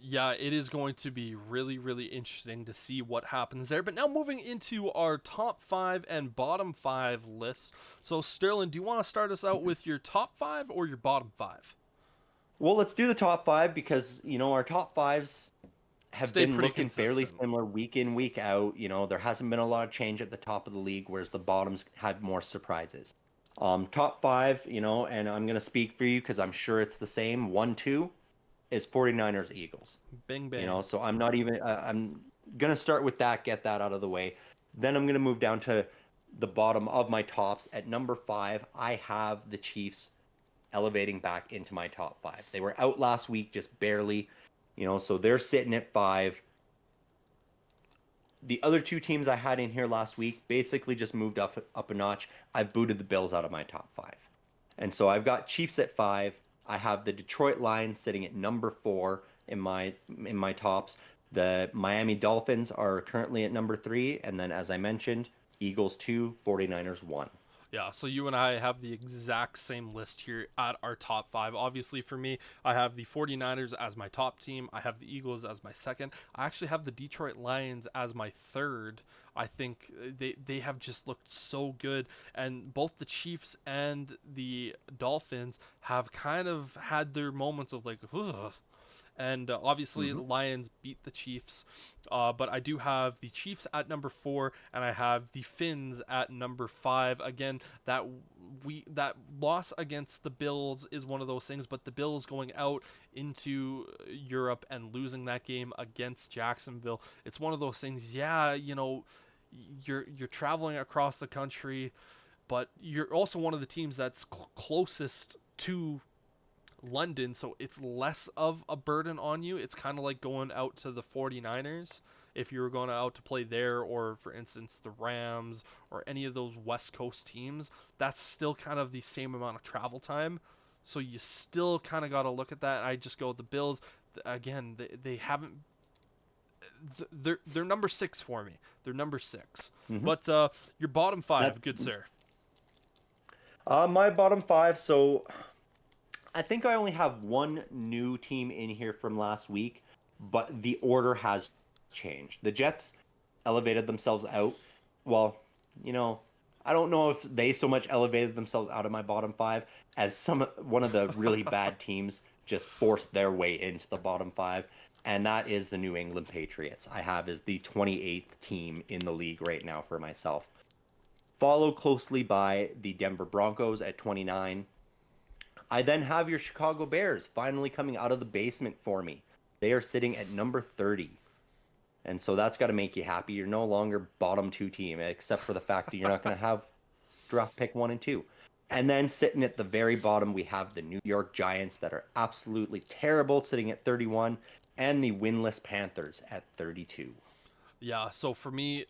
Yeah, it is going to be really, really interesting to see what happens there. But now moving into our top five and bottom five lists. So, Sterling, do you want to start us out with your top five or your bottom five? Well, let's do the top five because, our top fives have Stay been pretty looking fairly consistent. similar week in, week out. There hasn't been a lot of change at the top of the league, whereas the bottoms had more surprises. Top five, and I'm going to speak for you because I'm sure it's the same. 1, 2 is 49ers Eagles. Bing bang. So I'm going to start with that, get that out of the way. Then I'm going to move down to the bottom of my tops. At number five, I have the Chiefs elevating back into my top five. They were out last week, just barely, so they're sitting at five. The other two teams I had in here last week basically just moved up a notch. I've booted the Bills out of my top five. And so I've got Chiefs at five. I have the Detroit Lions sitting at number four in my tops. The Miami Dolphins are currently at number three, and then as I mentioned, Eagles two, 49ers one. Yeah, so you and I have the exact same list here at our top five. Obviously, for me, I have the 49ers as my top team. I have the Eagles as my second. I actually have the Detroit Lions as my third. I think they have just looked so good. And both the Chiefs and the Dolphins have kind of had their moments of like, ugh, and obviously Mm-hmm. the Lions beat the Chiefs. But I do have the Chiefs at number four, and I have the Finns at number five. Again, that loss against the Bills is one of those things, but the Bills going out into Europe and losing that game against Jacksonville, it's one of those things. Yeah, you're traveling across the country, but you're also one of the teams that's closest to London, so it's less of a burden on you. It's kind of like going out to the 49ers if you were going out to play there, or for instance, the Rams or any of those West Coast teams. That's still kind of the same amount of travel time. So you still kind of got to look at that. I just go with the Bills. Again, they haven't. They're number six for me. They're number six. Mm-hmm. But your bottom That five, good sir. My bottom five. So I think I only have one new team in here from last week, but the order has changed. The Jets elevated themselves out. Well, you know, I don't know if they so much elevated themselves out of my bottom five as one of the really bad teams just forced their way into the bottom five, and that is the New England Patriots. I have as the 28th team in the league right now for myself. Followed closely by the Denver Broncos at 29. I then have your Chicago Bears finally coming out of the basement for me. They are sitting at number 30. And so that's got to make you happy. You're no longer bottom two team, except for the fact that you're not going to have draft pick one and two. And then sitting at the very bottom, we have the New York Giants that are absolutely terrible, sitting at 31, and the winless Panthers at 32. Yeah, so for me,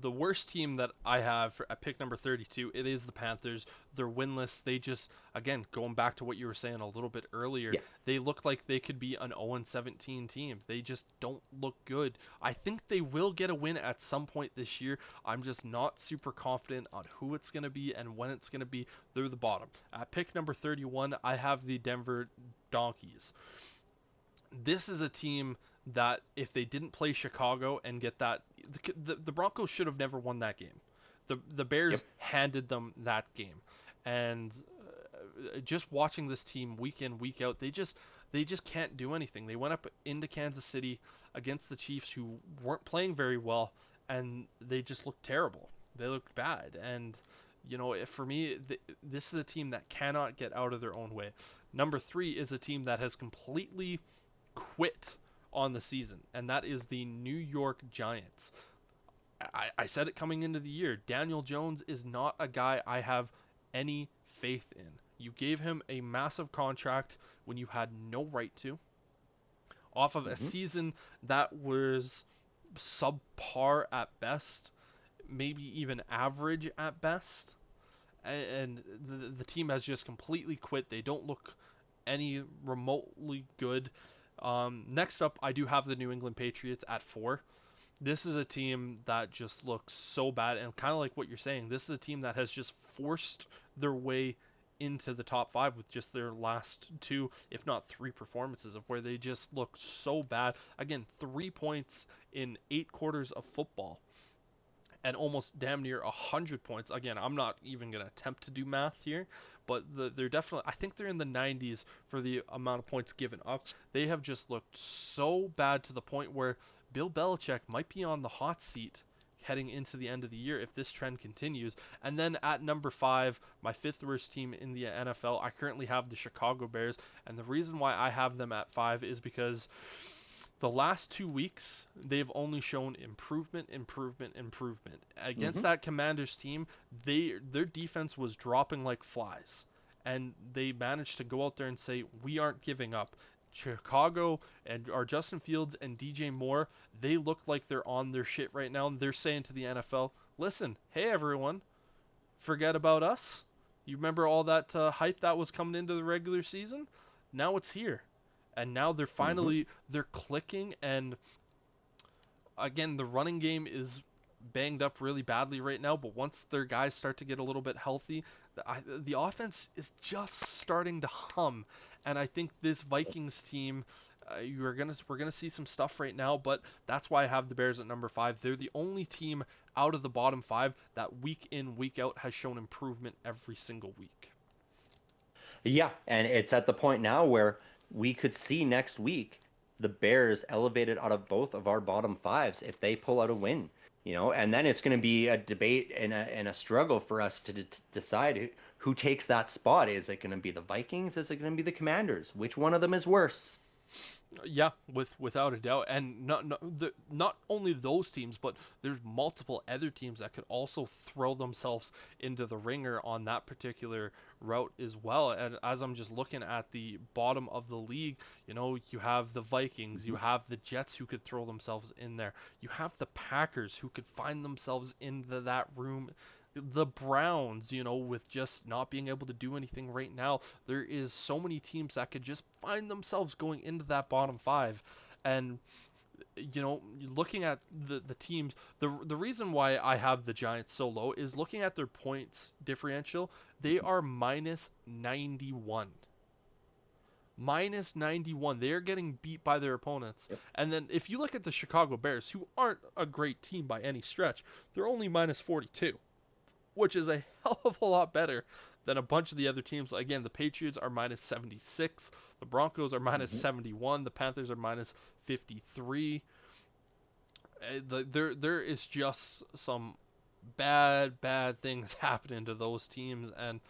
the worst team that I have at pick number 32, it is the Panthers. They're winless. They just, again, going back to what you were saying a little bit earlier, Yeah. they look like they could be an 0-17 team. They just don't look good. I think they will get a win at some point this year. I'm just not super confident on who it's going to be and when it's going to be. They're the bottom. At pick number 31, I have the Denver Donkeys. This is a team that if they didn't play Chicago and get that, the Broncos should have never won that game. The Bears Yep. handed them that game, and just watching this team week in week out, they just can't do anything. They went up into Kansas City against the Chiefs, who weren't playing very well, and they just looked terrible. They looked bad, and for me, this is a team that cannot get out of their own way. Number three is a team that has completely quit on the season, and that is the New York Giants. I said it coming into the year. Daniel Jones is not a guy I have any faith in. You gave him a massive contract when you had no right to, off of a Hmm. season that was subpar at best, maybe even average at best. And the team has just completely quit. They don't look any remotely good. Next up, I do have the New England Patriots at four. This is a team that just looks so bad, and kind of like what you're saying, this is a team that has just forced their way into the top five with just their last two, if not three performances of where they just look so bad. Again, 3 points in 8 quarters of football and almost damn near 100 points. Again, I'm not even going to attempt to do math here, but they're definitely, I think they're in the 90s for the amount of points given up. They have just looked so bad to the point where Bill Belichick might be on the hot seat heading into the end of the year if this trend continues. And then at number five, my fifth worst team in the NFL, I currently have the Chicago Bears. And the reason why I have them at five is because the last 2 weeks, they've only shown improvement, improvement, improvement. Against Hmm. that Commanders team, their defense was dropping like flies, and they managed to go out there and say, "We aren't giving up." Chicago and our Justin Fields and DJ Moore, they look like they're on their shit right now. And they're saying to the NFL, "Listen, hey everyone, forget about us. You remember all that hype that was coming into the regular season? Now it's here." And now Hmm. they're clicking, and again, the running game is banged up really badly right now, but once their guys start to get a little bit healthy, the offense is just starting to hum. And I think this Vikings team, we're gonna see some stuff right now, but that's why I have the Bears at number five. They're the only team out of the bottom five that week in week out has shown improvement every single week. Yeah, and it's at the point now where we could see next week the Bears elevated out of both of our bottom fives if they pull out a win, and then it's going to be a debate and a struggle for us to decide who takes that spot. Is it going to be the Vikings? Is it going to be the Commanders? Which one of them is worse? Yeah, without a doubt, and not only those teams, but there's multiple other teams that could also throw themselves into the ringer on that particular route as well. And as I'm just looking at the bottom of the league, you have the Vikings, you Mhm. have the Jets who could throw themselves in there, you have the Packers who could find themselves into that room. The Browns, with just not being able to do anything right now, there is so many teams that could just find themselves going into that bottom five. And looking at the teams, the reason why I have the Giants so low is looking at their points differential. They are minus 91. Minus 91. They are getting beat by their opponents. Yep. And then if you look at the Chicago Bears, who aren't a great team by any stretch, they're only minus 42, which is a hell of a lot better than a bunch of the other teams. Again, the Patriots are minus 76, the Broncos are minus Hmm. 71, the Panthers are minus 53. There is just some bad things happening to those teams. And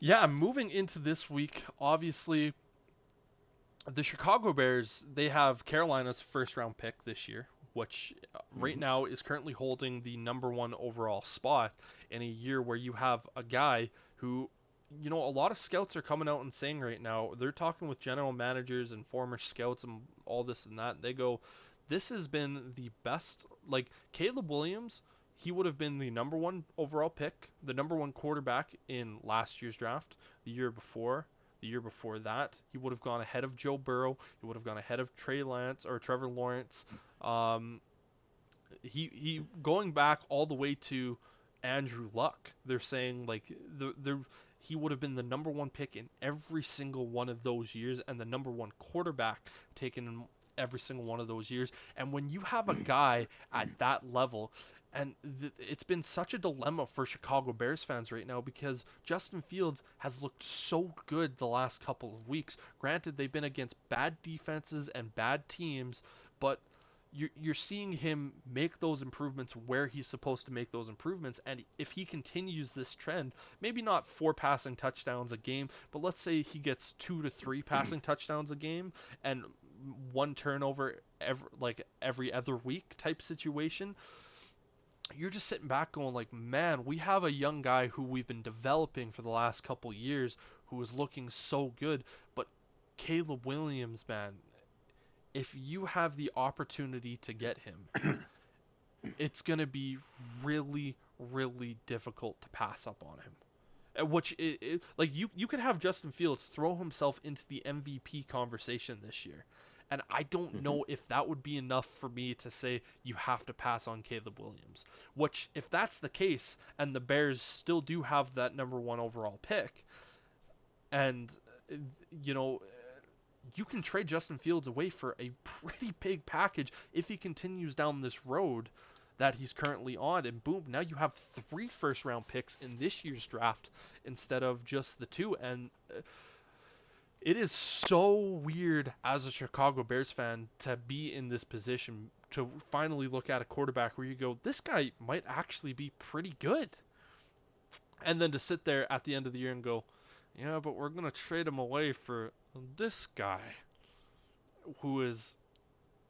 yeah, moving into this week, obviously the Chicago Bears, they have Carolina's first round pick this year, which right Hmm. now is currently holding the number one overall spot in a year where you have a guy who, a lot of scouts are coming out and saying right now, they're talking with general managers and former scouts and all this and that. They go, this has been the best. Like Caleb Williams, he would have been the number one overall pick, the number one quarterback in last year's draft, the year before, the year before that. He would have gone ahead of Joe Burrow. He would have gone ahead of Trey Lance or Trevor Lawrence. Um, he going back all the way to Andrew Luck. They're saying like he would have been the number one pick in every single one of those years and the number one quarterback taken in every single one of those years. And when you have a guy at that level, and it's been such a dilemma for Chicago Bears fans right now because Justin Fields has looked so good the last couple of weeks. Granted, they've been against bad defenses and bad teams, but you're seeing him make those improvements where he's supposed to make those improvements. And if he continues this trend, maybe not 4 passing touchdowns a game, but let's say he gets 2 to 3 passing touchdowns a game and one turnover every other week type situation, you're just sitting back going like, man, we have a young guy who we've been developing for the last couple years who is looking so good. But Caleb Williams, man, if you have the opportunity to get him, it's going to be really, really difficult to pass up on him. Which, like, you could have Justin Fields throw himself into the MVP conversation this year. And I don't Hmm. know if that would be enough for me to say you have to pass on Caleb Williams. Which, if that's the case, and the Bears still do have that number one overall pick, and uh, you know, you can trade Justin Fields away for a pretty big package if he continues down this road that he's currently on, and boom, now you have 3 first round picks in this year's draft instead of just the two. And it is so weird as a Chicago Bears fan to be in this position, to finally look at a quarterback where you go, this guy might actually be pretty good, and then to sit there at the end of the year and go, yeah, but we're gonna trade him away for this guy who is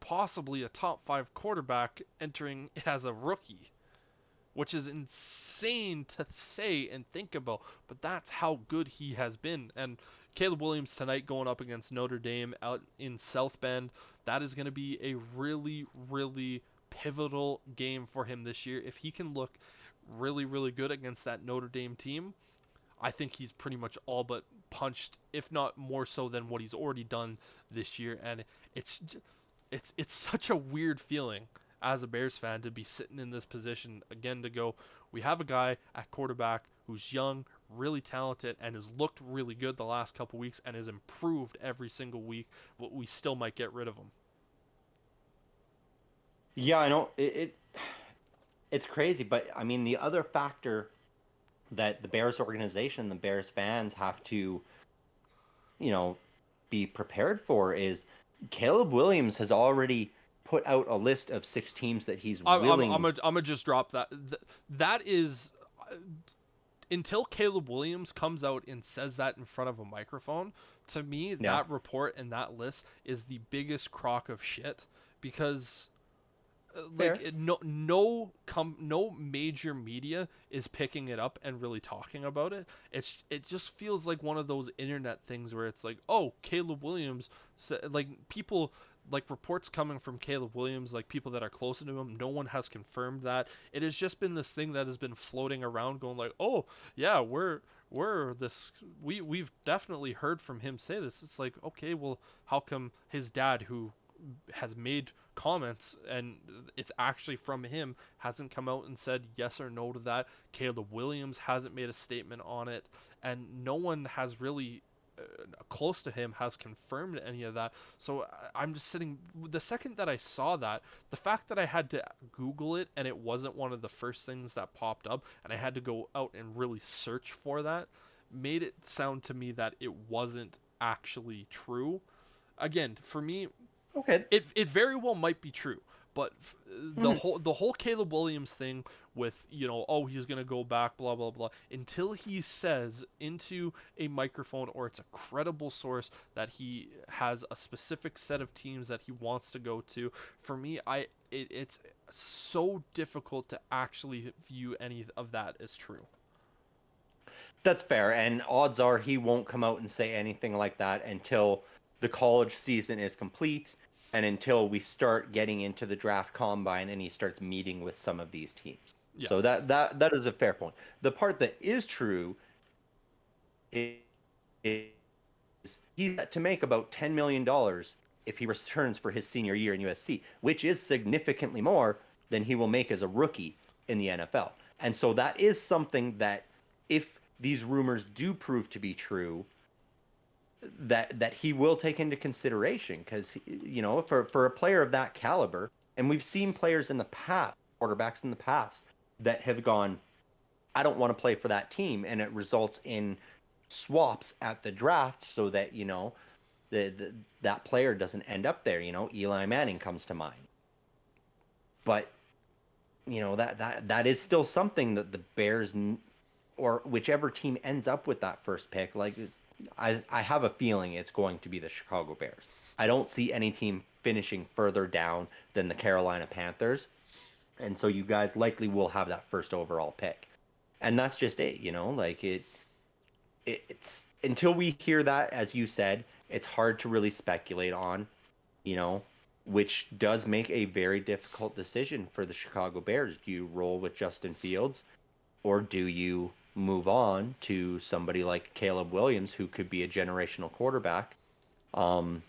possibly a top 5 quarterback entering as a rookie, which is insane to say and think about, but that's how good he has been. And Caleb Williams tonight going up against Notre Dame out in South Bend, that is going to be a really, really pivotal game for him this year. If he can look really, really good against that Notre Dame team, I think he's pretty much all but punched, if not more so than what he's already done this year. And it's it's such a weird feeling as a Bears fan to be sitting in this position again, to go, we have a guy at quarterback who's young, really talented, and has looked really good the last couple weeks and has improved every single week, but we still might get rid of him. Yeah, I know it's crazy, but I mean the other factor that the Bears organization, the Bears fans have to, you know, be prepared for is Caleb Williams has already put out a list of 6 teams that he's willing. I'm gonna just drop that. That is, until Caleb Williams comes out and says that in front of a microphone, to me, Yeah, that report and that list is the biggest crock of shit, because like fair. no major media is picking it up and really talking about it. It just feels like one of those internet things where it's like, oh, Caleb Williams, like people, like reports coming from Caleb Williams, like people that are closer to him, no one has confirmed that. It has just been this thing that has been floating around going like, oh yeah, we're this, we've definitely heard from him say this. It's like, okay, well, how come his dad, who has made comments and it's actually from him, hasn't come out and said yes or no to that? Caleb Williams hasn't made a statement on it, and no one has really close to him has confirmed any of that. So I'm just sitting, the second that I saw that, the fact that I had to Google it and it wasn't one of the first things that popped up, and I had to go out and really search for that, made it sound to me that it wasn't actually true. Again, for me, Okay. it very well might be true, but Mhm. the whole Caleb Williams thing with, oh, he's gonna go back, blah blah blah, until he says into a microphone or it's a credible source that he has a specific set of teams that he wants to go to. For me, it's so difficult to actually view any of that as true. That's fair, and odds are he won't come out and say anything like that until the college season is complete and until we start getting into the draft combine and he starts meeting with some of these teams. So Yes. that is a fair point. The part that is true is he's set to make about $10 million if he returns for his senior year in USC, which is significantly more than he will make as a rookie in the NFL. And so that is something that, if these rumors do prove to be true, that he will take into consideration, because for a player of that caliber, and we've seen players in the past, quarterbacks in the past, that have gone, I don't want to play for that team, and it results in swaps at the draft so that that player doesn't end up there. Eli Manning comes to mind, but that is still something that the Bears, or whichever team ends up with that first pick, like, I have a feeling it's going to be the Chicago Bears. I don't see any team finishing further down than the Carolina Panthers, and so you guys likely will have that first overall pick, and that's just it. Like it's until we hear that, as you said, it's hard to really speculate on, you know, which does make a very difficult decision for the Chicago Bears. Do you roll with Justin Fields, or do you move on to somebody like Caleb Williams, who could be a generational quarterback? Um,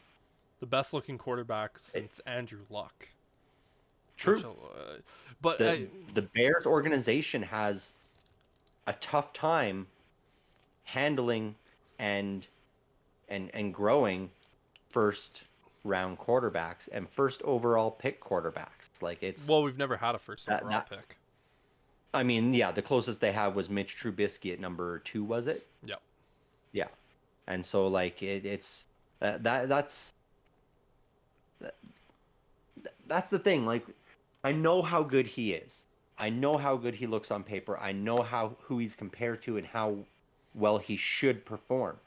The best looking quarterback It, since Andrew Luck, which, true. but The the Bears organization has a tough time handling and and growing first round quarterbacks and first overall pick quarterbacks. Like it's well, we've never had a first overall that pick. I mean, yeah, the closest they had was Mitch Trubisky at number 2, was it? Yep. Yeah. And so like it's that, that's the thing. Like I know how good he is. I know how good he looks on paper. I know how who he's compared to and how well he should perform.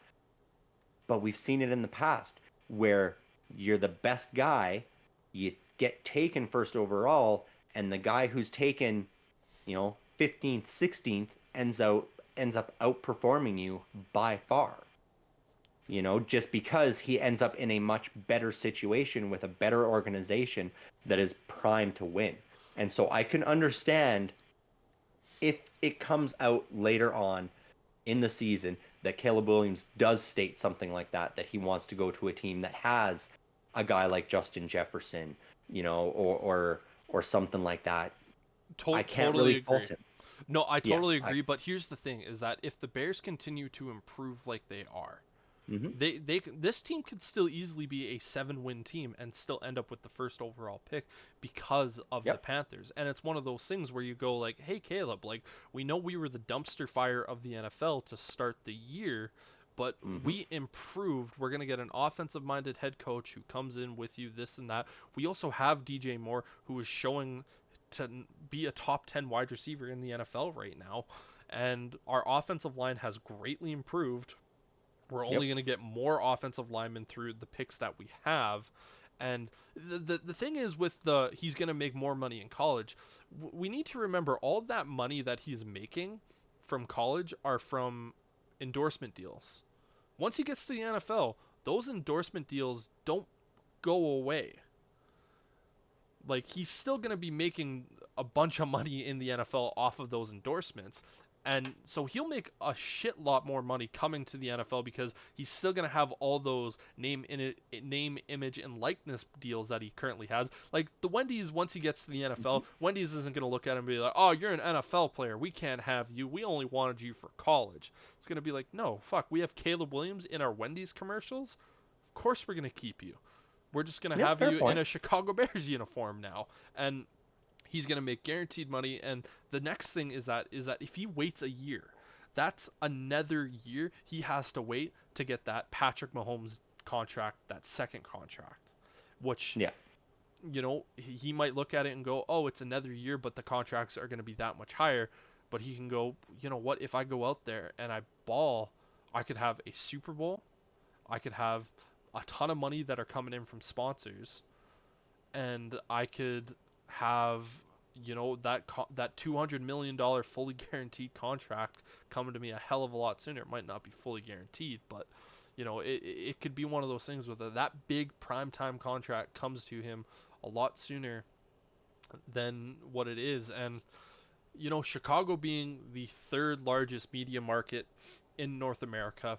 But we've seen it in the past where you're the best guy, you get taken first overall, and the guy who's taken, 15th, 16th ends up outperforming you by far. Just because he ends up in a much better situation with a better organization that is primed to win. And so I can understand if it comes out later on in the season that Caleb Williams does state something like that he wants to go to a team that has a guy like Justin Jefferson, or something like that. I can't Totally really agree. fault him. No, I Yeah, totally agree. But here's the thing: is that if the Bears continue to improve like they are, hmm this team could still easily be a 7-win team and still end up with the first overall pick because of the yep, Panthers. And it's one of those things where you go like, "Hey Caleb, like we know we were the dumpster fire of the NFL to start the year, but hmm we improved. We're going to get an offensive minded head coach who comes in with you this and that. We also have DJ Moore who is showing to be a top 10 wide receiver in the NFL right now, and our offensive line has greatly improved. We're only yep, going to get more offensive linemen through the picks that we have. And the thing is with the he's going to make more money in college. We need to remember all that money that he's making from college are from endorsement deals. Once he gets to the NFL, those endorsement deals don't go away. Like he's still going to be making a bunch of money in the NFL off of those endorsements. And so he'll make a shit lot more money coming to the NFL because he's still going to have all those name, image, and likeness deals that he currently has. Like the Wendy's, once he gets to the hmm NFL, Wendy's isn't going to look at him and be like, "Oh, you're an NFL player. We can't have you. We only wanted you for college." It's going to be like, "No, fuck. We have Caleb Williams in our Wendy's commercials. Of course we're going to keep you. We're just going to yep. have Fair you in point. a Chicago Bears uniform now." And he's going to make guaranteed money. And the next thing is that if he waits a year, that's another year he has to wait to get that Patrick Mahomes contract, that second contract, which, Yeah, he might look at it and go, "Oh, it's another year, but the contracts are going to be that much higher." But he can go, "You know what, if I go out there and I ball, I could have a Super Bowl, I could have a ton of money that are coming in from sponsors, and I could have, that $200 million fully guaranteed contract coming to me a hell of a lot sooner. It might not be fully guaranteed, but it could be one of those things where that big primetime contract comes to him a lot sooner than what it is. And Chicago being the third largest media market in North America,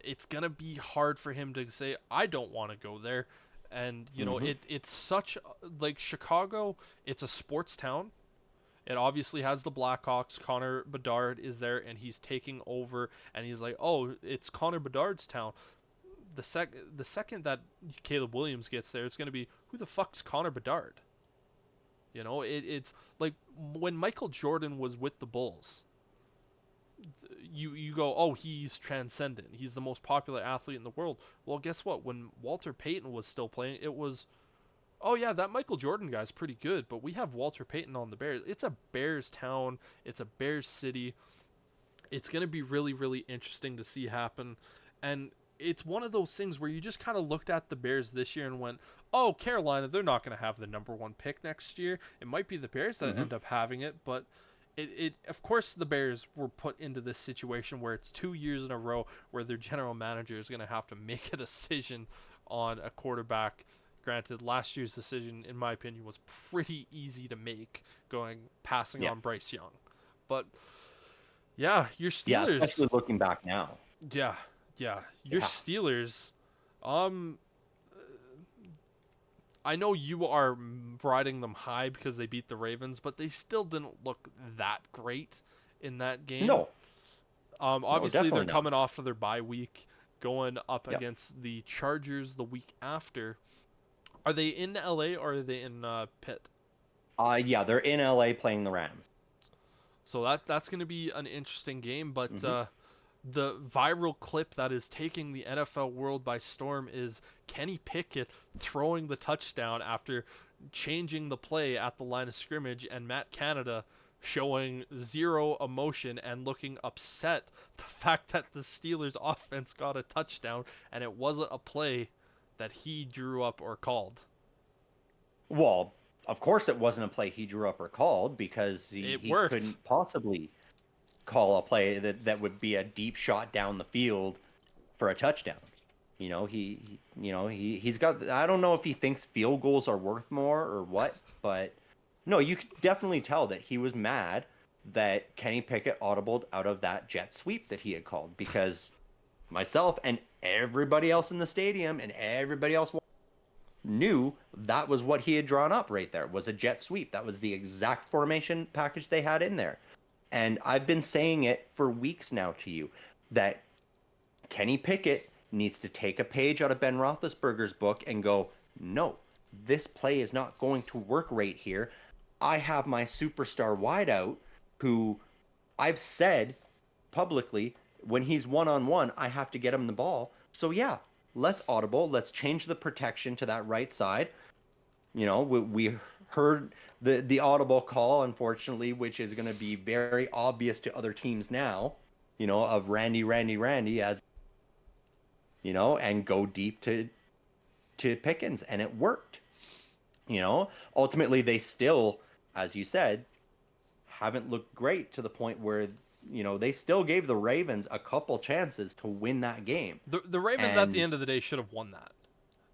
it's gonna be hard for him to say I don't want to go there. And hmm it's such, like, Chicago, it's a sports town. It obviously has the Blackhawks. Connor Bedard is there, and he's taking over. And he's like, "Oh, it's Connor Bedard's town." The second that Caleb Williams gets there, it's gonna be, who the fuck's Connor Bedard? It's like when Michael Jordan was with the Bulls. You go, "Oh, he's transcendent. He's the most popular athlete in the world." Well, guess what? When Walter Payton was still playing, it was, "Oh yeah, that Michael Jordan guy's pretty good, but we have Walter Payton on the Bears." It's a Bears town. It's a Bears city. It's going to be really, really interesting to see happen. And it's one of those things where you just kind of looked at the Bears this year and went, "Oh, Carolina, they're not going to have the number one pick next year. It might be the Bears that hmm end up having it." But of course, the Bears were put into this situation where it's 2 years in a row where their general manager is going to have to make a decision on a quarterback. Granted, last year's decision, in my opinion, was pretty easy to make, passing yeah, on Bryce Young. But yeah, your yeah. Steelers. Especially looking back now. Yeah, yeah, your Yeah. Steelers. Um, I know you are riding them high because they beat the Ravens, but they still didn't look that great in that game. No, no, Obviously, they're definitely not. coming off of their bye week, going up Yep. against the Chargers the week after. Are they in LA or are they in Pitt? Yeah, they're in LA playing the Rams. So that's going to be an interesting game, but Hmm. the viral clip that is taking the NFL world by storm is Kenny Pickett throwing the touchdown after changing the play at the line of scrimmage, and Matt Canada showing zero emotion and looking upset the fact that the Steelers offense got a touchdown and it wasn't a play that he drew up or called. Well, of course, it wasn't a play he drew up or called because It he worked. couldn't possibly call a play that would be a deep shot down the field for a touchdown. He's got. I don't know if he thinks field goals are worth more or what, but no, you could definitely tell that he was mad that Kenny Pickett audibled out of that jet sweep that he had called because myself and everybody else in the stadium and everybody else knew that was what he had drawn up right there was a jet sweep. That was the exact formation package they had in there. And I've been saying it for weeks now to you that Kenny Pickett needs to take a page out of Ben Roethlisberger's book and go, no, this play is not going to work right here. I have my superstar wideout who I've said publicly when he's one on one, I have to get him the ball. So, yeah, let's audible. Let's change the protection to that right side. We heard the audible call, unfortunately, which is going to be very obvious to other teams now, of Randy, Randy, Randy as and go deep to Pickens, and it worked. Ultimately they still, as you said, haven't looked great to the point where they still gave the Ravens a couple chances to win that game. The Ravens at the And end of the day should have won that.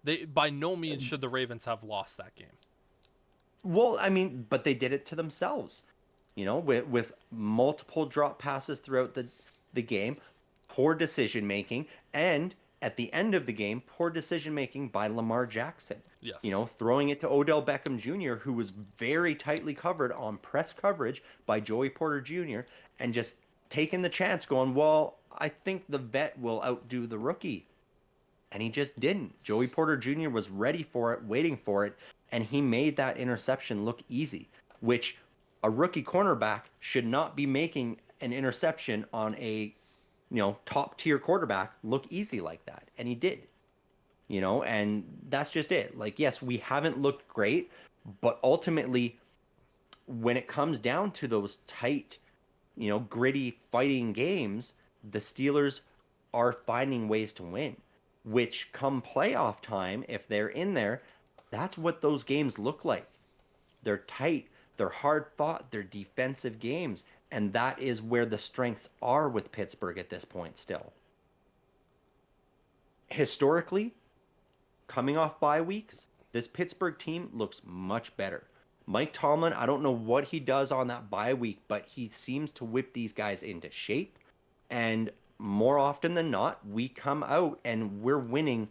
They by no means should the Ravens have lost that game. well, I mean, but they did it to themselves. With multiple drop passes throughout the game, poor decision making, and at the end of the game, poor decision making by Lamar Jackson. Yes. Throwing it to Odell Beckham Jr., who was very tightly covered on press coverage by Joey Porter Jr., and just taking the chance, going, well, I think the vet will outdo the rookie. And he just didn't. Joey Porter Jr. was ready for it, waiting for it, and he made that interception look easy, which a rookie cornerback should not be making an interception on a top tier quarterback look easy like that. And he did. And that's just it. Like, yes, we haven't looked great, but ultimately when it comes down to those tight, gritty fighting games, the Steelers are finding ways to win, which come playoff time, if they're in there, that's what those games look like. They're tight, they're hard fought, they're defensive games. And that is where the strengths are with Pittsburgh at this point still. Historically, coming off bye weeks, this Pittsburgh team looks much better. Mike Tomlin, I don't know what he does on that bye week, but he seems to whip these guys into shape. And more often than not, we come out and we're winning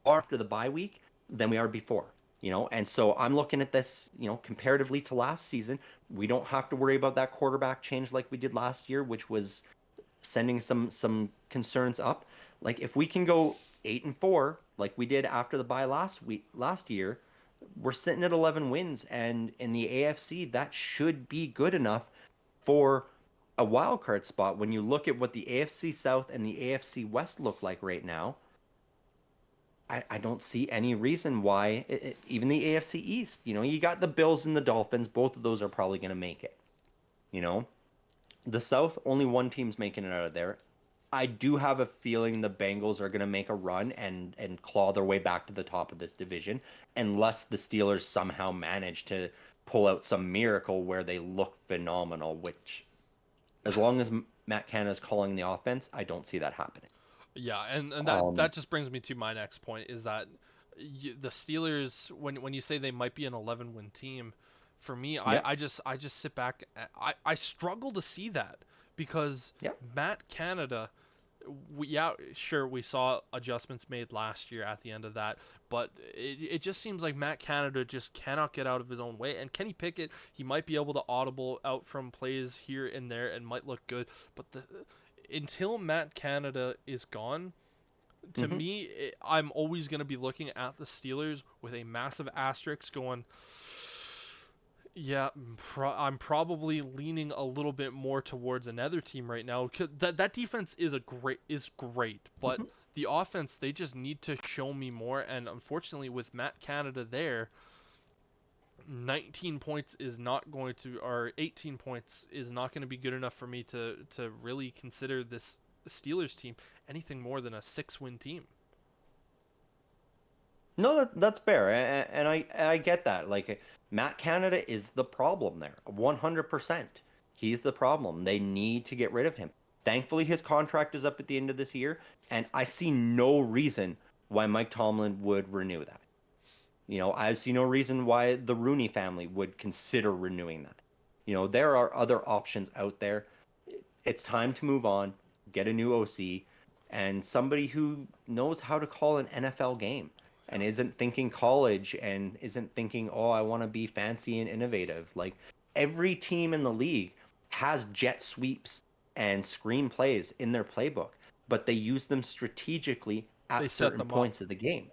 after the bye week than we are before. And so I'm looking at this, comparatively to last season, we don't have to worry about that quarterback change like we did last year, which was sending some concerns up. Like if we can go 8-4 like we did after the bye last year, we're sitting at 11 wins, and in the AFC that should be good enough for a wild card spot. When you look at what the AFC South and the AFC West look like right now, I don't see any reason why even the AFC East, you got the Bills and the Dolphins, both of those are probably going to make it. You know, the South, only one team's making it out of there. I do have a feeling the Bengals are going to make a run and claw their way back to the top of this division, unless the Steelers somehow manage to pull out some miracle where they look phenomenal. Which, as long as Matt Canada's calling the offense, I don't see that happening. Yeah, and that Um, just brings me to my next point is that the Steelers when you say they might be an 11 win team, for me yeah, I just sit back I struggle to see that because yeah, Matt Canada yeah, sure, we saw adjustments made last year at the end of that, but it just seems like Matt Canada just cannot get out of his own way. And Kenny Pickett, he might be able to audible out from plays here and there and might look good, but until Matt Canada is gone, to Hmm. me, I'm always going to be looking at the Steelers with a massive asterisk going, yeah, I'm probably leaning a little bit more towards another team right now. That defense is great, but Hmm. the offense, they just need to show me more. And unfortunately, with Matt Canada there, 19 points is not going to, or 18 points is not going to be good enough for me to really consider this Steelers team anything more than a 6-win team. No, that's fair, and I get that. Like Matt Canada is the problem there, 100%. He's the problem. They need to get rid of him. Thankfully, his contract is up at the end of this year, and I see no reason why Mike Tomlin would renew that. I see no reason why the Rooney family would consider renewing that. There are other options out there. It's time to move on, get a new OC, and somebody who knows how to call an NFL game Yeah. and isn't thinking college and isn't thinking, oh, I want to be fancy and innovative. Like every team in the league has jet sweeps and screenplays in their playbook, but they use them strategically They at set certain them up. points of the game.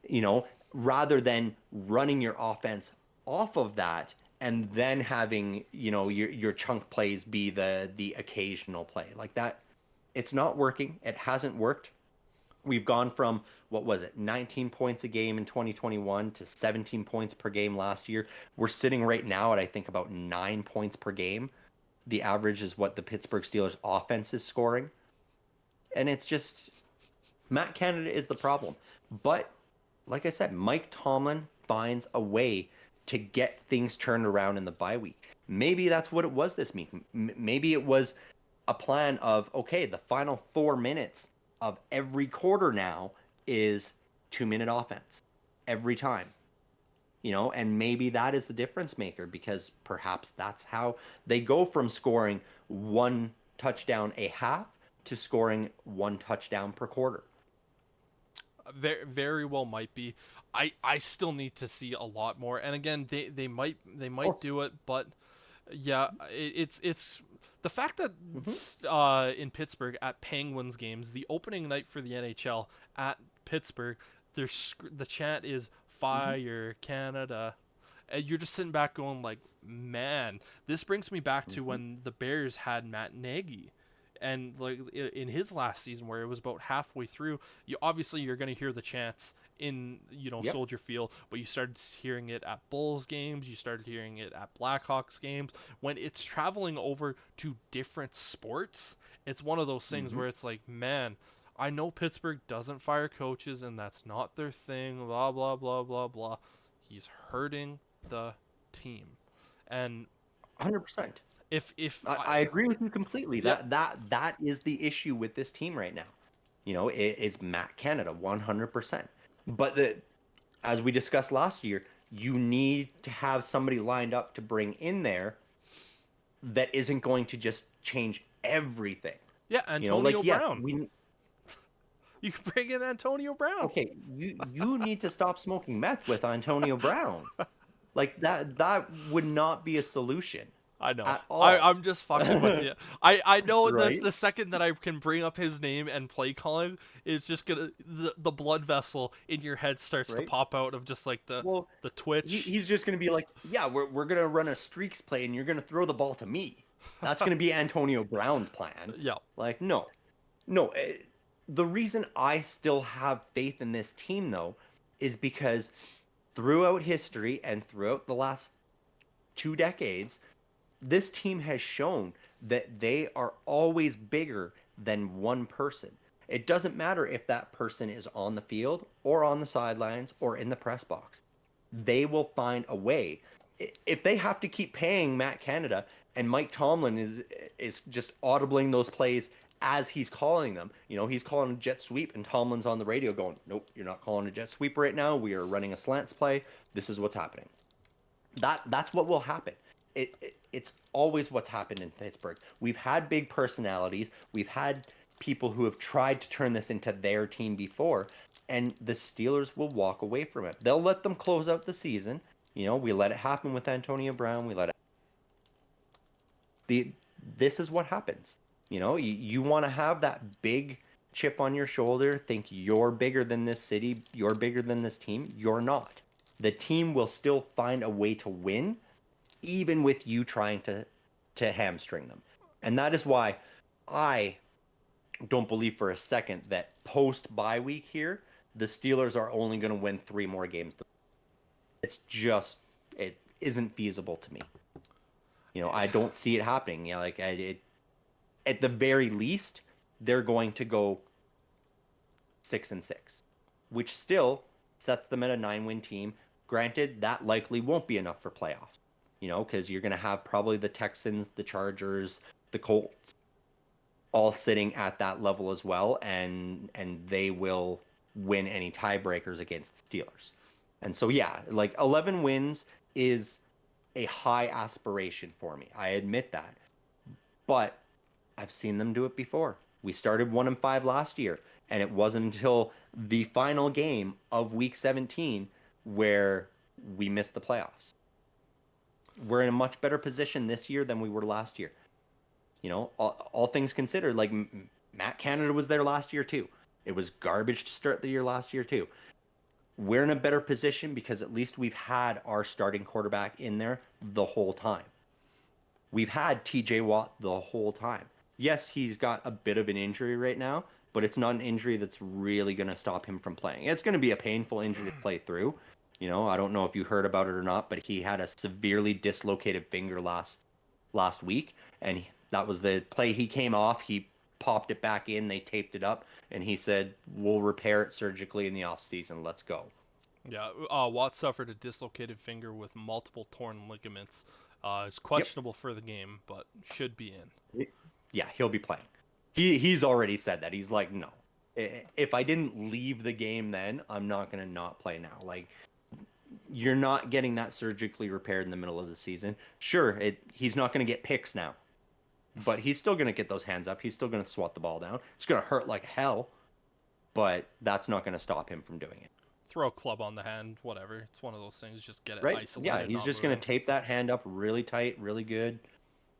You know, rather than running your offense off of that and then having your chunk plays be the occasional play like that. It's not working. It hasn't worked. We've gone from what was it, 19 points a game in 2021 to 17 points per game last year. We're sitting right now at I think about 9 points per game. The average is what the Pittsburgh Steelers offense is scoring, and it's just Matt Canada is the problem. But like I said, Mike Tomlin finds a way to get things turned around in the bye week. Maybe that's what it was this week. Maybe it was a plan of, okay, the final 4 minutes of every quarter now is 2 minute offense every time, and maybe that is the difference maker because perhaps that's how they go from scoring one touchdown a half to scoring one touchdown per quarter. Very, very well might be. I still need to see a lot more. And again, Of they might course. do it, but yeah, it's the fact that Hmm. in Pittsburgh at Penguins games, the opening night for the NHL at Pittsburgh, the chant is Hmm. "Fire Canada," and you're just sitting back going like, man, this brings me back to Hmm. when the Bears had Matt Nagy. And like in his last season, where it was about halfway through, you're going to hear the chants in Yep. Soldier Field, but you started hearing it at Bulls games, you started hearing it at Blackhawks games. When it's traveling over to different sports, it's one of those things Hmm. where it's like, man, I know Pittsburgh doesn't fire coaches and that's not their thing, blah blah blah blah blah. He's hurting the team. And 100%. if I I agree with you completely. yep, That is the issue with this team right now. It's Matt Canada 100%. But as we discussed last year, you need to have somebody lined up to bring in there that isn't going to just change everything. yeah, Like Antonio yes, Brown. we You can bring in Antonio Brown. okay, you need to stop smoking meth with Antonio Brown. Like that would not be a solution I know. at all. I'm just fucking with you. I know Right? the second that I can bring up his name and play call him, it's just gonna the blood vessel in your head starts to Right? pop out of just like Well, the twitch. he's just going to be like, yeah, we're going to run a streaks play and you're going to throw the ball to me. That's going to be Antonio Brown's plan. Yeah. Like, no, no. The reason I still have faith in this team, though, is because throughout history and throughout the last 2 decades, this team has shown that they are always bigger than one person. It doesn't matter if that person is on the field or on the sidelines or in the press box. They will find a way. If they have to keep paying Matt Canada and Mike Tomlin is just audibling those plays as he's calling them, he's calling a jet sweep and Tomlin's on the radio going, "Nope, you're not calling a jet sweep right now. We are running a slants play. This is what's happening." That's what will happen. It's always what's happened in Pittsburgh. We've had big personalities. We've had people who have tried to turn this into their team before, and the Steelers will walk away from it. They'll let them close out the season. We let it happen with Antonio Brown. We let it. The This is what happens. You want to have that big chip on your shoulder, think you're bigger than this city, you're bigger than this team. You're not. The team will still find a way to win, even with you trying to hamstring them. And that is why I don't believe for a second that post bye week here, the Steelers are only going to win 3 more games. It isn't feasible to me. I don't see it happening. At the very least, they're going to go 6-6, which still sets them at a 9-win team. Granted, that likely won't be enough for playoffs, because you're going to have probably the Texans, the Chargers, the Colts all sitting at that level as well, and they will win any tiebreakers against the Steelers. And so, yeah, 11 wins is a high aspiration for me. I admit that. But I've seen them do it before. We started 1-5 last year, and it wasn't until the final game of week 17 where we missed the playoffs. We're in a much better position this year than we were last year. All things considered, Matt Canada was there last year too. It was garbage to start the year last year too. We're in a better position because at least we've had our starting quarterback in there the whole time. We've had TJ Watt the whole time. Yes, he's got a bit of an injury right now, but it's not an injury that's really going to stop him from playing. It's going to be a painful injury to play through. I don't know if you heard about it or not, but he had a severely dislocated finger last week, and that was the play he came off. He popped it back in, they taped it up, and he said, we'll repair it surgically in the offseason. Let's go. Yeah, Watt suffered a dislocated finger with multiple torn ligaments. It's questionable for the game, but should be in. Yeah, he'll be playing. He's already said that. He's like, no. If I didn't leave the game then, I'm not going to not play now. You're not getting that surgically repaired in the middle of the season. Sure, he's not going to get picks now, but he's still going to get those hands up. He's still going to swat the ball down. It's going to hurt like hell, but that's not going to stop him from doing it. Throw a club on the hand, whatever. It's one of those things. Just get it right? isolated. Yeah, he's just going to tape that hand up really tight, really good,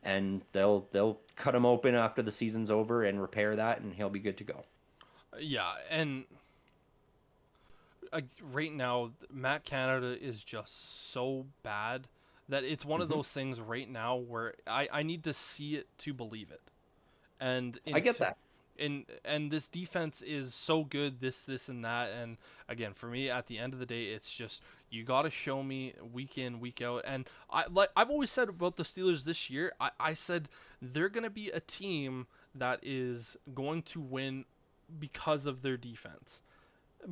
and they'll cut him open after the season's over and repair that, and he'll be good to go. Yeah, and right now, Matt Canada is just so bad that it's one of those things right now where I need to see it to believe it. And I get that. And this defense is so good, this and that, and again, for me, at the end of the day, it's just you got to show me week in, week out. And I've always said about the Steelers this year, I said they're gonna be a team that is going to win because of their defense,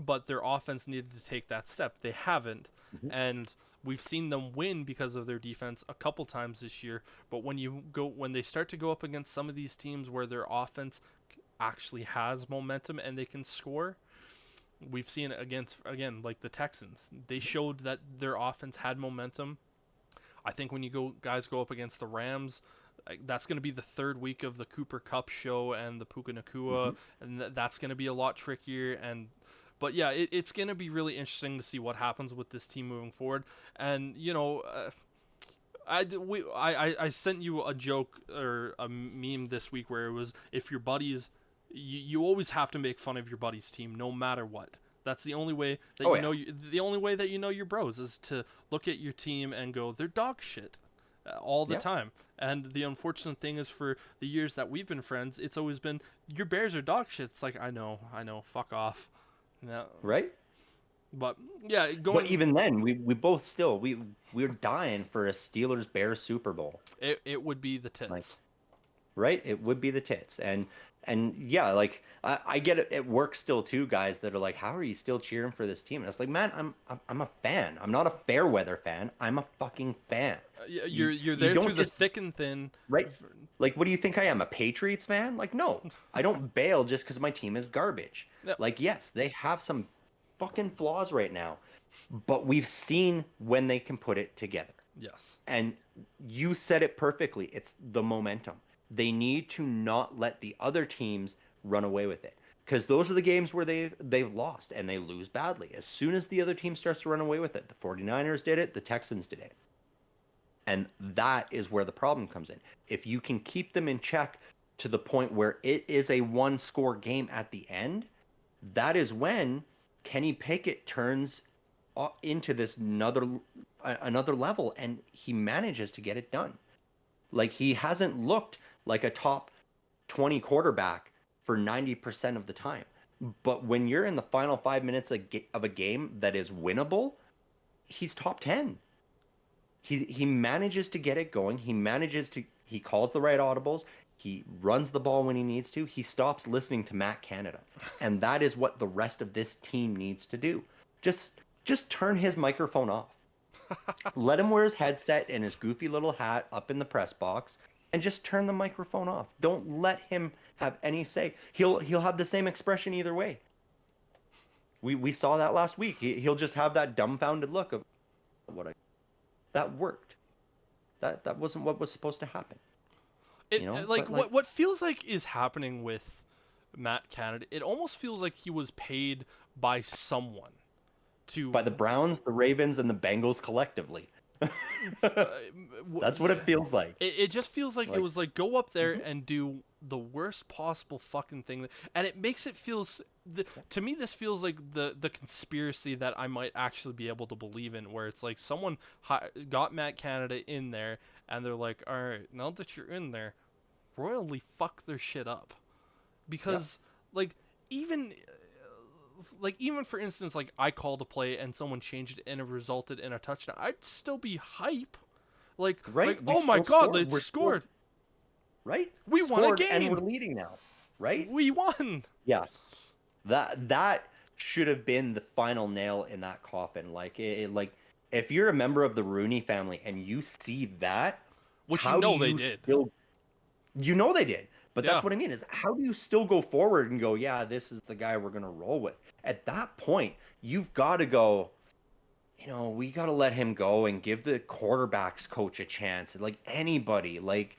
but their offense needed to take that step. They haven't, and we've seen them win because of their defense a couple times this year. But when they start to go up against some of these teams where their offense actually has momentum and they can score, we've seen it against, again, like the Texans. They showed that their offense had momentum. I think when guys go up against the Rams, that's going to be the third week of the Cooper Cup show and the Puka Nakua, and that's going to be a lot trickier. But yeah, it's going to be really interesting to see what happens with this team moving forward. And I sent you a joke or a meme this week where it was, if your buddies, you always have to make fun of your buddy's team no matter what. That's the only way that the only way that you know your bros is to look at your team and go, they're dog shit all the time. And the unfortunate thing is, for the years that we've been friends, it's always been, your Bears are dog shit. It's like, I know, fuck off. Yeah. Right? But yeah, But even then, we both still we're dying for a Steelers Bears Super Bowl. It would be the tits. Right? It would be the tits. And yeah, I get it at work still too, guys that are like, how are you still cheering for this team? And it's like, man, I'm a fan. I'm not a fair weather fan. I'm a fucking fan. You're there through the thick and thin. Right? What do you think I am, a Patriots fan? No. I don't bail just because my team is garbage. Yep. Yes, they have some fucking flaws right now, but we've seen when they can put it together. Yes. And you said it perfectly. It's the momentum. They need to not let the other teams run away with it. Because those are the games where they've lost and they lose badly. As soon as the other team starts to run away with it, the 49ers did it, the Texans did it. And that is where the problem comes in. If you can keep them in check to the point where it is a one-score game at the end, that is when Kenny Pickett turns into this another level, and he manages to get it done. Like, he hasn't looked like a top 20 quarterback for 90% of the time. But when you're in the final 5 minutes of a game that is winnable, he's top 10. He manages to get it going. He calls the right audibles. He runs the ball when he needs to. He stops listening to Matt Canada. And that is what the rest of this team needs to do. Just turn his microphone off. Let him wear his headset and his goofy little hat up in the press box and just turn the microphone off. Don't let him have any say. He'll have the same expression either way. We saw that last week. He'll just have that dumbfounded look of what I that worked. That wasn't what was supposed to happen. Like what feels like is happening with Matt Canada, it almost feels like he was paid by someone by the Browns, the Ravens, and the Bengals collectively. That's what it feels like. It just feels like it was like, go up there and do the worst possible fucking thing, and it makes it feel to me this feels like the conspiracy that I might actually be able to believe in, where it's like someone got Matt Canada in there and they're like, all right, now that you're in there, royally fuck their shit up, because even even for instance, like, I called a play and someone changed it and it resulted in a touchdown, I'd still be hype. Like, oh my god, they scored. Right? We won a game. And we're leading now. Right? We won. Yeah. That should have been the final nail in that coffin. Like, if you're a member of the Rooney family and you see that, which they did. They did. But that's what I mean, is how do you still go forward and go, yeah, this is the guy we're going to roll with? At that point, you've got to go, we got to let him go and give the quarterbacks coach a chance. Like, anybody, like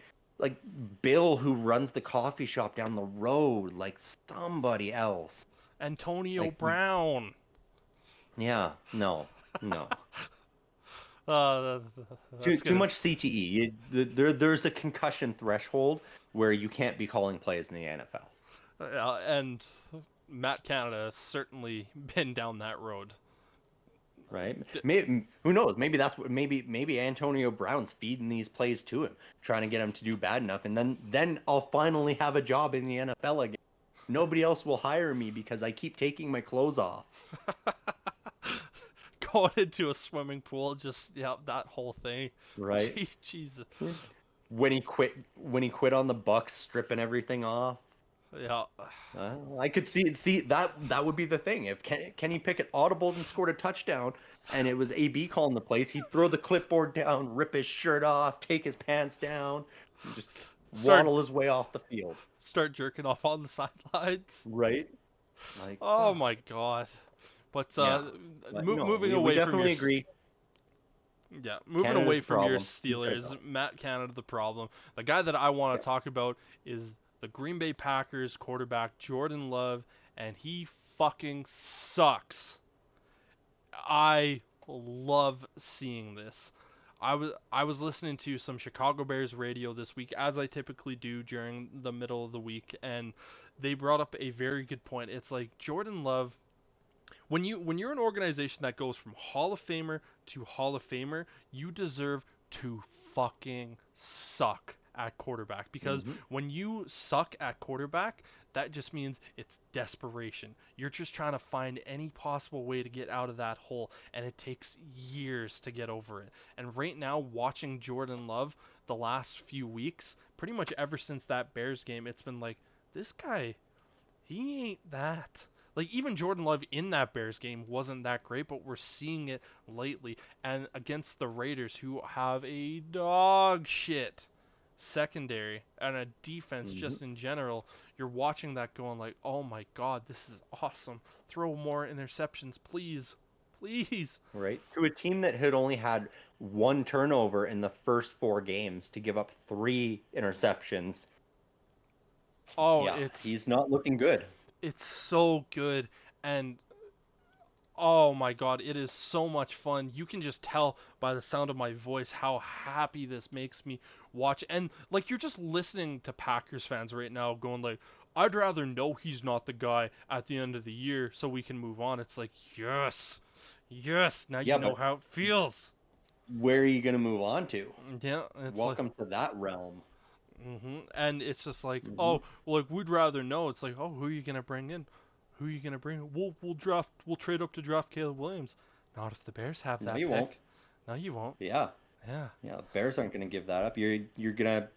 Bill, who runs the coffee shop down the road, like somebody else. Antonio Brown. Yeah, no. Too much CTE. There's a concussion threshold where you can't be calling plays in the NFL. And Matt Canada has certainly been down that road. Right? Who knows? Maybe that's what. Maybe Antonio Brown's feeding these plays to him, trying to get him to do bad enough, and then I'll finally have a job in the NFL again. Nobody else will hire me because I keep taking my clothes off. Going into a swimming pool, that whole thing. Right? Jesus. When he quit on the Bucks, stripping everything off. Yeah. I could see that would be the thing. If Kenny Pickett audibled and scored a touchdown, and it was AB calling the plays, he'd throw the clipboard down, rip his shirt off, take his pants down, and just waddle his way off the field. Start jerking off on the sidelines. Right? Like, oh my god. But moving away we definitely from agree. Yeah, moving away from your Steelers, Matt Canada the problem. The guy that I want to talk about is the Green Bay Packers quarterback, Jordan Love, and he fucking sucks. I love seeing this. I was listening to some Chicago Bears radio this week, as I typically do during the middle of the week, and they brought up a very good point. It's like, Jordan Love, when you're an organization that goes from Hall of Famer to Hall of Famer, you deserve to fucking suck at quarterback, because when you suck at quarterback, that just means it's desperation. You're just trying to find any possible way to get out of that hole, and it takes years to get over it. And right now, watching Jordan Love the last few weeks, pretty much ever since that Bears game, it's been like, this guy, he ain't that. Like, even Jordan Love in that Bears game wasn't that great, but we're seeing it lately. And against the Raiders, who have a dog shit secondary and a defense just in general, you're watching that going like, oh my god, this is awesome. Throw more interceptions, please. Right? To a team that had only had one turnover in the first 4 games to give up 3 interceptions Oh, Yeah, he's not looking good. it's so good. And oh my god, it is so much fun. You can just tell by the sound of my voice how happy this makes me watch. And like you're just listening to Packers fans right now going like, I'd rather know he's not the guy at the end of the year so we can move on. It's like, yes. Yes, now you Yeah, know but how it feels. where are you going to move on to? Yeah, it's like Welcome to that realm. and it's just like, Hmm. oh, well, like we'd rather know. It's like, oh, who are you gonna bring in? Who are you gonna bring? We'll trade up to draft Caleb Williams. Not if the Bears have No, that you won't. pick. No, you won't. Yeah, Yeah. yeah. Bears aren't going to give that up. You're gonna,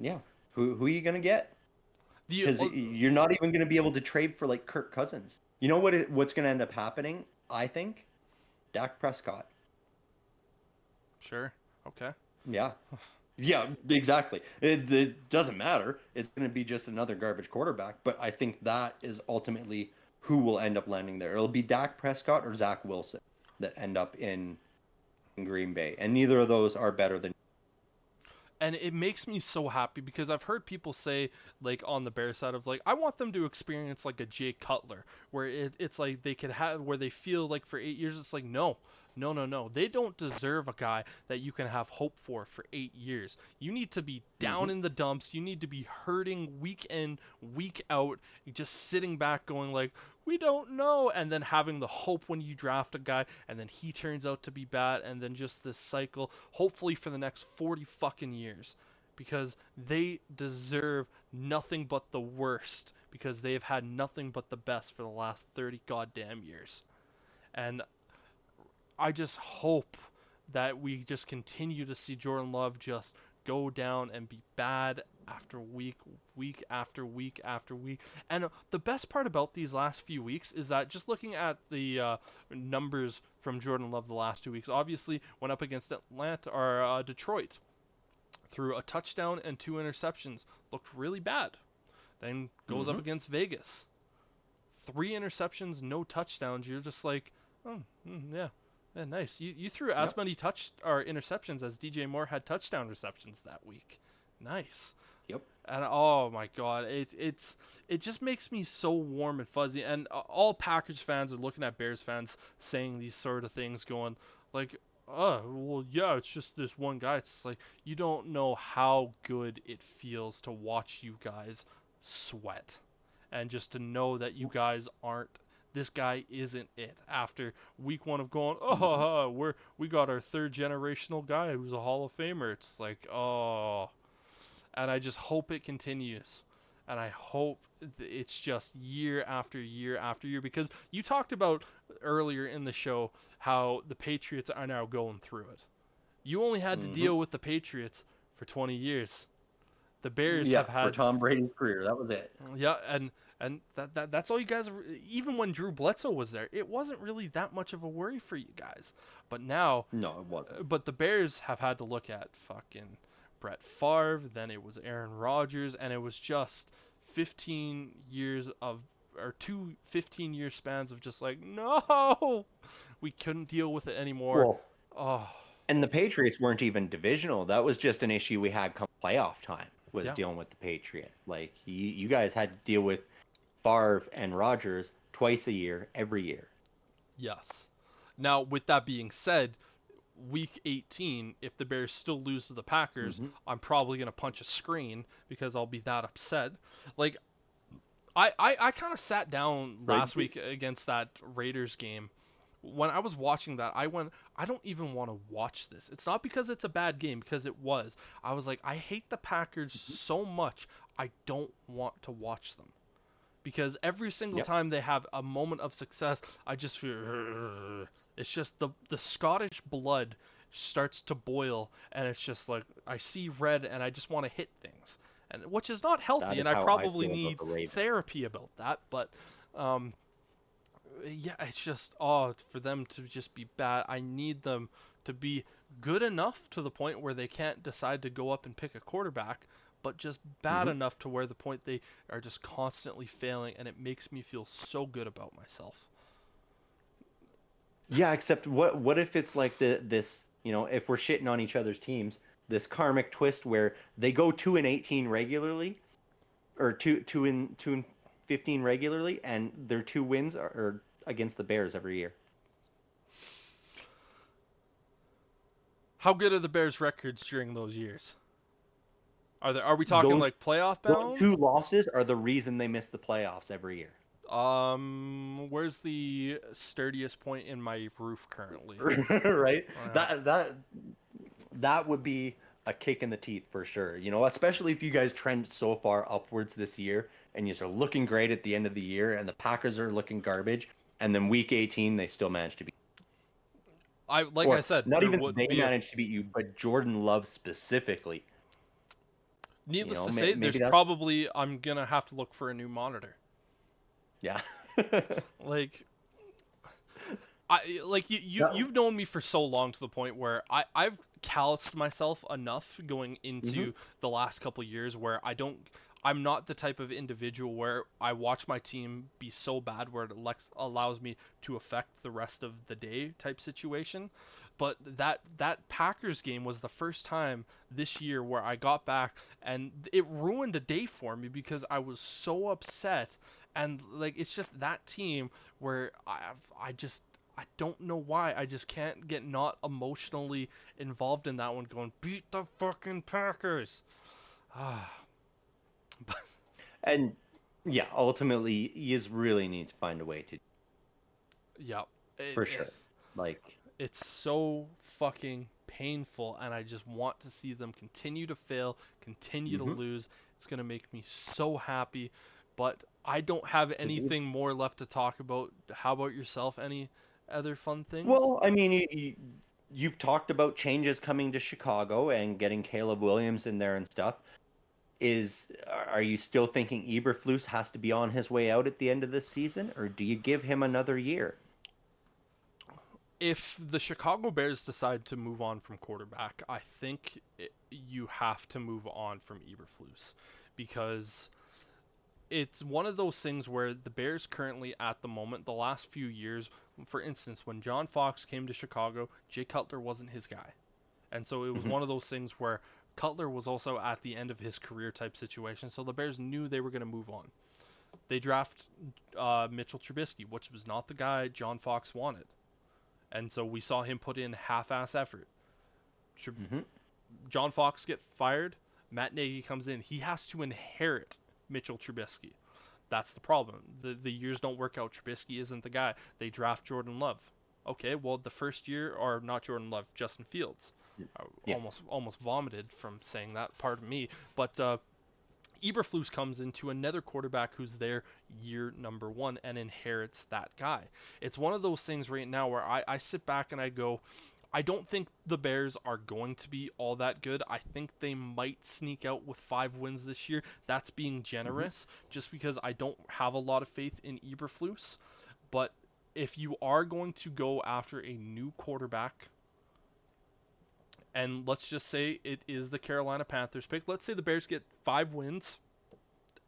yeah. Who are you going to get? The Because you're not even going to be able to trade for like Kirk Cousins. You know what's going to end up happening? I think Dak Prescott. sure. Okay. Yeah, yeah, exactly. It doesn't matter. It's going to be just another garbage quarterback. But I think that is ultimately who will end up landing there. It'll be Dak Prescott or Zach Wilson that end up in Green Bay, and neither of those are better than. And it makes me so happy because I've heard people say like on the Bear side of like I want them to experience like a Jay Cutler where it's like they could have where they feel like for 8 years it's like no, no, no, no, they don't deserve a guy that you can have hope for 8 years. You need to be down Hmm. in the dumps, you need to be hurting week in, week out, just sitting back going like we don't know, and then having the hope when you draft a guy and then he turns out to be bad, and then just this cycle hopefully for the next 40 fucking years, because they deserve nothing but the worst because they've had nothing but the best for the last 30 goddamn years. And I just hope that we just continue to see Jordan Love just go down and be bad after week after week after week. And the best part about these last few weeks is that just looking at the numbers from Jordan Love the last 2 weeks, obviously went up against Atlanta or Detroit, threw a touchdown and 2 interceptions, looked really bad. Then goes up Hmm. against Vegas, 3 interceptions, no touchdowns. You're just like, oh, yeah, yeah, nice. You threw as Yep. many touch or interceptions as DJ Moore had touchdown receptions that week. Nice. Yep. And oh my god, it just makes me so warm and fuzzy. And all Packers fans are looking at Bears fans saying these sort of things, going like, "Oh, well, yeah, it's just this one guy." It's like you don't know how good it feels to watch you guys sweat, and just to know that you guys aren't. This guy isn't it. After week one of going, Hmm. oh, we got our third generational guy who's a Hall of Famer. It's like, oh, and I just hope it continues. And I hope it's just year after year after year, because you talked about earlier in the show how the Patriots are now going through it. You only had to Hmm. deal with the Patriots for 20 years. The Bears Yeah, have for had, Tom Brady's career, that was it. yeah, and that's all you guys. Even when Drew Bledsoe was there, it wasn't really that much of a worry for you guys. But now, No, it wasn't. but the Bears have had to look at fucking Brett Favre, then it was Aaron Rodgers, and it was just 15 years of, or two 15-year spans of just like, no, we couldn't deal with it anymore. Well, Oh, and the Patriots weren't even divisional. That was just an issue we had come playoff time, was yeah, dealing with the Patriots. Like you guys had to deal with Favre and Rodgers twice a year, every year. yes. Now, with that being said, week 18, if the Bears still lose to the Packers, Hmm. I'm probably going to punch a screen because I'll be that upset. Like, I kind of sat down Right? last week against that Raiders game. When I was watching that, I went, I don't even want to watch this. It's not because it's a bad game, because it was. I was like, I hate the Packers so much, I don't want to watch them. Because every single Yep. time they have a moment of success, I just feel it's just the Scottish blood starts to boil, and it's just like I see red and I just want to hit things, and which is not That healthy, is and I how I probably feel about need the Ravens. therapy about that. But um, yeah, it's just oh, for them to just be bad. I need them to be good enough to the point where they can't decide to go up and pick a quarterback, but just bad Hmm. enough to where the point they are just constantly failing, and it makes me feel so good about myself. Yeah, except what if it's like this, if we're shitting on each other's teams, this karmic twist where they go 2-18 regularly, or 2-15 regularly, and their two wins are against the Bears every year. How good are the Bears' records during those years? Are we talking Those like playoff those bound? two losses are the reason they miss the playoffs every year. Where's the sturdiest point in my roof currently? Right? Uh, That would be a kick in the teeth for sure. You know, especially if you guys trend so far upwards this year and you're looking great at the end of the year and the Packers are looking garbage and then week 18 they still manage to beat like I or said, not there even wouldn't they be a. managed to beat you, but Jordan Love specifically. You Needless know, to say, there's maybe that's probably I'm gonna have to look for a new monitor. yeah. Like No. you've known me for so long to the point where I've calloused myself enough going Hmm. into the last couple years where I'm not the type of individual where I watch my team be so bad where it allows me to affect the rest of the day type situation. But that Packers game was the first time this year where I got back and it ruined a day for me because I was so upset and like it's just that team where I just I don't know why. I just can't get not emotionally involved in that one going, beat the fucking Packers. Ah, but And yeah, ultimately you just really need to find a way to yeah, it, for sure. it's, Like it's so fucking painful, and I just want to see them continue to fail, continue to mhm. lose. It's going to make me so happy, but I don't have Cuz anything more left to talk about. How about yourself? Any other fun things? well, I mean, you've talked about changes coming to Chicago and getting Caleb Williams in there and stuff. Are you still thinking Eberflus has to be on his way out at the end of this season, or do you give him another year? If the Chicago Bears decide to move on from quarterback, I think you have to move on from Eberflus because it's one of those things where the Bears currently at the moment, the last few years, for instance, when John Fox came to Chicago, Jay Cutler wasn't his guy. And so it was Hmm. one of those things where Cutler was also at the end of his career type situation, so the Bears knew they were going to move on. They draft Mitchell Trubisky, which was not the guy John Fox wanted. And so we saw him put in half-ass effort. Hmm. John Fox get fired. Matt Nagy comes in. He has to inherit Mitchell Trubisky. That's the problem. The years don't work out. Trubisky isn't the guy. They draft Jordan Love. Okay, well the first year, or not Jordan Love, Justin Fields. I Yeah. almost vomited from saying that. Pardon me. But Eberflus comes into another quarterback who's there year number one and inherits that guy. It's one of those things right now where I sit back and I go, I don't think the Bears are going to be all that good. I think they might sneak out with 5 wins this year. That's being Hmm. generous, just because I don't have a lot of faith in Eberflus. But if you are going to go after a new quarterback, and let's just say it is the Carolina Panthers pick, let's say the Bears get 5 wins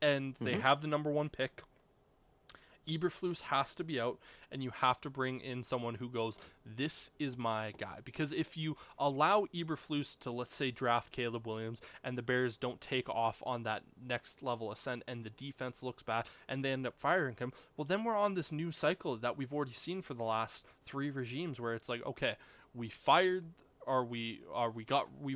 and they Hmm. have the number one pick. Eberflus has to be out, and you have to bring in someone who goes, this is my guy. Because if you allow Eberflus to, let's say, draft Caleb Williams, and the Bears don't take off on that next level ascent, and the defense looks bad, and they end up firing him, well, then we're on this new cycle that we've already seen for the last 3 regimes, where it's like, okay, we fired or we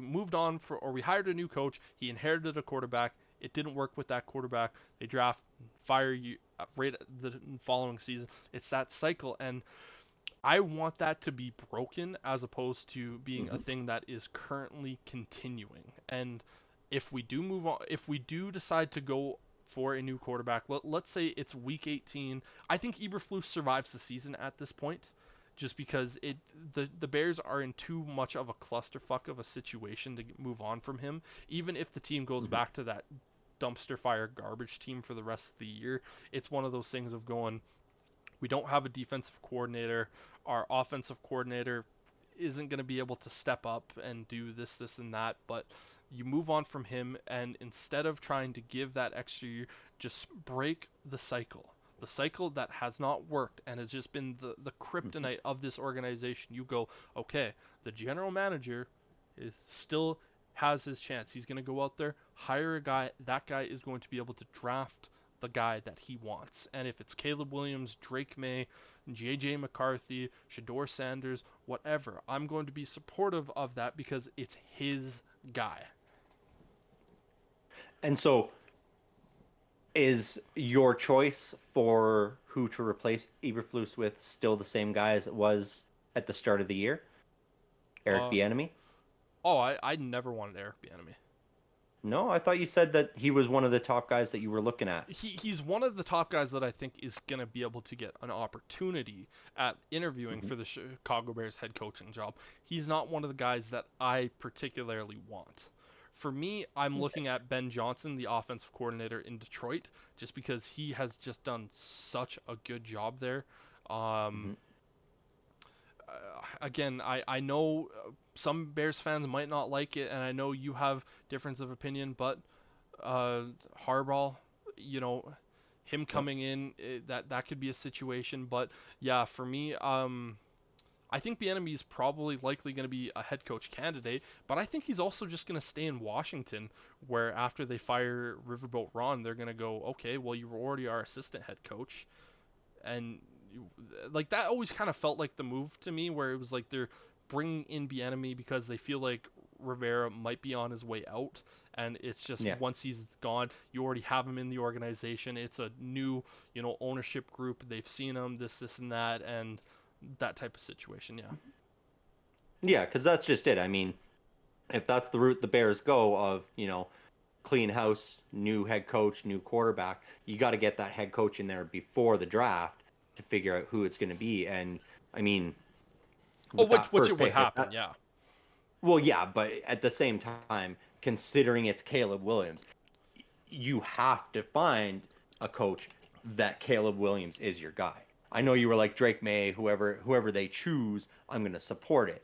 moved on for or we hired a new coach. He inherited a quarterback. It didn't work with that quarterback. They draft, fire you right the following season. It's that cycle, and I want that to be broken as opposed to being a Hmm. thing that is currently continuing. And if we do move on, if we do decide to go for a new quarterback, let's say it's week 18, I think Eberflus survives the season at this point. Just because the Bears are in too much of a clusterfuck of a situation to move on from him. Even if the team goes Hmm. back to that dumpster fire garbage team for the rest of the year, it's one of those things of going, we don't have a defensive coordinator. Our offensive coordinator isn't going to be able to step up and do this, and that. But you move on from him, and instead of trying to give that extra year, just break the cycle. The cycle that has not worked and has just been the Hmm. kryptonite of this organization. You go, okay, the general manager is still has his chance. He's going to go out there, hire a guy. That guy is going to be able to draft the guy that he wants. And if it's Caleb Williams, Drake May, JJ McCarthy, Shador Sanders, whatever, I'm going to be supportive of that because it's his guy. And so, is your choice for who to replace Eberflus with still the same guy as it was at the start of the year? Eric Uh, Bieniemy? I never wanted Eric Bieniemy. No, I thought you said that he was one of the top guys that you were looking at. He's one of the top guys that I think is going to be able to get an opportunity at interviewing Mm-hmm. for the Chicago Bears head coaching job. He's not one of the guys that I particularly want. For me, I'm Okay. looking at Ben Johnson, the offensive coordinator in Detroit, just because he has just done such a good job there. Um, Mm-hmm. Again, I know some Bears fans might not like it, and I know you have difference of opinion, but uh, Harbaugh, you know, him Yep. coming in, that could be a situation. But yeah, for me, I think Bieniemy is probably likely going to be a head coach candidate, but I think he's also just going to stay in Washington, where after they fire Riverboat Ron, they're going to go, okay, well, you were already our assistant head coach, and like that always kind of felt like the move to me, where it was like they're bringing in Bieniemy because they feel like Rivera might be on his way out, and it's just Yeah. once he's gone, you already have him in the organization. It's a new, ownership group. They've seen him, this, and that, and that type of situation. Yeah. Yeah, because that's just it. I mean, if that's the route the Bears go of, clean house, new head coach, new quarterback, you got to get that head coach in there before the draft to figure out who it's going to be. And I mean, Oh, with which that which it first would pick, happen. Yeah. well, yeah, but at the same time, considering it's Caleb Williams, you have to find a coach that Caleb Williams is your guy. I know you were like Drake May, whoever they choose, I'm gonna support it.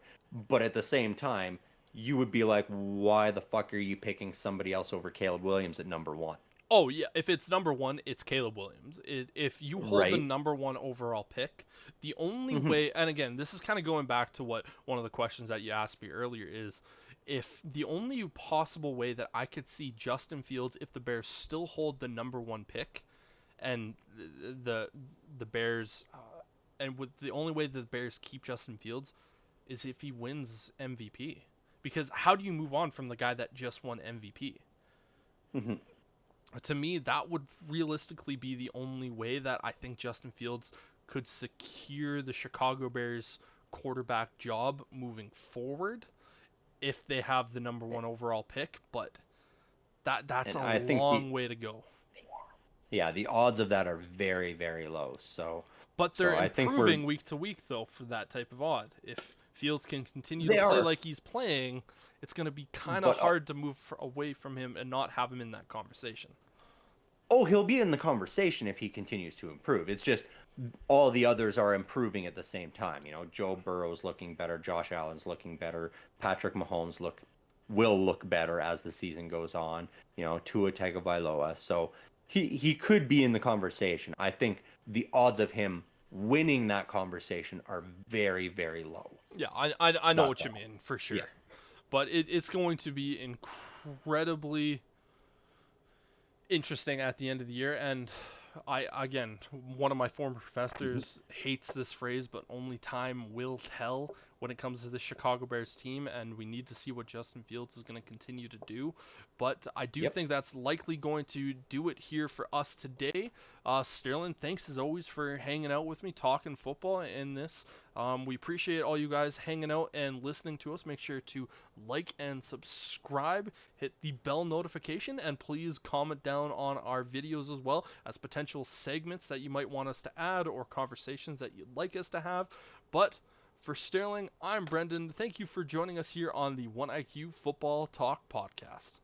But at the same time, you would be like, why the fuck are you picking somebody else over Caleb Williams at number one? Oh yeah, if it's number one, it's Caleb Williams. If you hold the Right? number one overall pick, the only Mm-hmm. way, and again, this is kind of going back to what one of the questions that you asked me earlier is, if the only possible way that I could see Justin Fields, if the Bears still hold the number one pick, and the the Bears, and with the only way the Bears keep Justin Fields is if he wins MVP, because how do you move on from the guy that just won MVP? Mm-hmm. To me, that would realistically be the only way that I think Justin Fields could secure the Chicago Bears quarterback job moving forward if they have the number one overall pick, but that's And a I think long way to go. the odds of that are very, very low. So, But they're so I think we're improving week to week though for that type of odd. If Fields can continue to they play are, like he's playing, it's going to be kind of but hard to move away from him and not have him in that conversation. oh, he'll be in the conversation if he continues to improve. It's just all the others are improving at the same time. Joe Burrow's looking better, Josh Allen's looking better, Patrick Mahomes will look better as the season goes on. Tua Tagovailoa. So he could be in the conversation. I think the odds of him winning that conversation are very, very low. Yeah, I know That's what you all. mean for Yeah. sure. But it's going to be incredibly interesting at the end of the year. And I, again, one of my former Mhm. professors hates this phrase, but only time will tell when it comes to the Chicago Bears team, and we need to see what Justin Fields is going to continue to do. But I do Yep. think that's likely going to do it here for us today. Sterling, thanks as always for hanging out with me, talking football in this. We appreciate all you guys hanging out and listening to us. Make sure to like and subscribe, hit the bell notification, and please comment down on our videos as well as potential segments that you might want us to add or conversations that you'd like us to have. But for Sterling, I'm Brendon. Thank you for joining us here on the 1IQ Football Talk podcast.